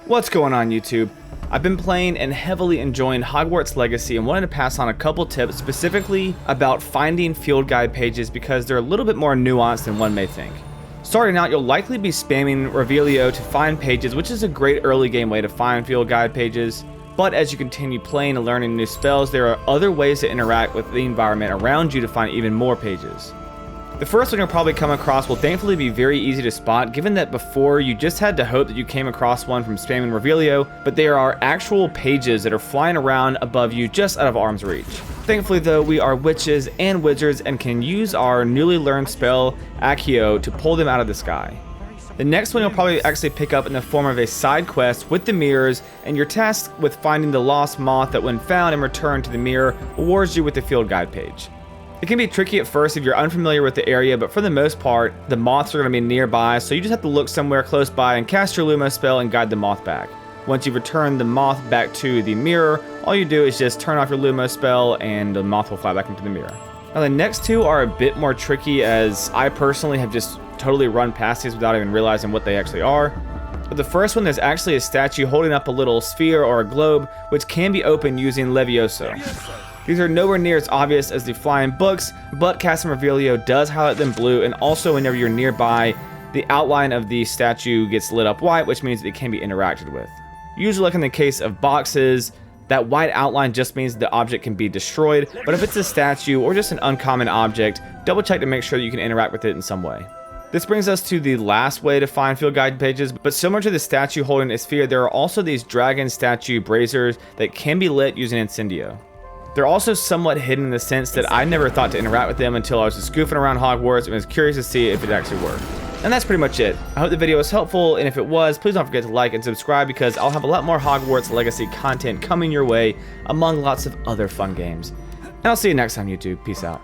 What's going on YouTube? I've been playing and heavily enjoying Hogwarts Legacy and wanted to pass on a couple tips specifically about finding field guide pages because they're a little bit more nuanced than one may think. Starting out, you'll likely be spamming Revelio to find pages, which is a great early game way to find field guide pages. But as you continue playing and learning new spells, there are other ways to interact with the environment around you to find even more pages. The first one you'll probably come across will thankfully be very easy to spot, given that before you just had to hope that you came across one from spamming Revelio, but there are actual pages that are flying around above you just out of arm's reach. Thankfully though, we are witches and wizards and can use our newly learned spell, Accio, to pull them out of the sky. The next one you'll probably actually pick up in the form of a side quest with the mirrors, and you're tasked with finding the lost moth that when found and returned to the mirror, awards you with the field guide page. It can be tricky at first if you're unfamiliar with the area, but for the most part, the moths are going to be nearby, so you just have to look somewhere close by and cast your Lumos spell and guide the moth back. Once you've returned the moth back to the mirror, all you do is just turn off your Lumos spell and the moth will fly back into the mirror. Now the next two are a bit more tricky, as I personally have just totally run past these without even realizing what they actually are. But the first one, there's actually a statue holding up a little sphere or a globe, which can be opened using Levioso. These are nowhere near as obvious as the flying books, but casting Revelio does highlight them blue, and also whenever you're nearby, the outline of the statue gets lit up white, which means it can be interacted with. Usually, like in the case of boxes, that white outline just means the object can be destroyed, but if it's a statue or just an uncommon object, double check to make sure that you can interact with it in some way. This brings us to the last way to find field guide pages, but similar to the statue holding a sphere, there are also these dragon statue braziers that can be lit using Incendio. They're also somewhat hidden in the sense that I never thought to interact with them until I was just goofing around Hogwarts and was curious to see if it actually worked. And that's pretty much it. I hope the video was helpful, and if it was, please don't forget to like and subscribe because I'll have a lot more Hogwarts Legacy content coming your way among lots of other fun games. And I'll see you next time, YouTube. Peace out.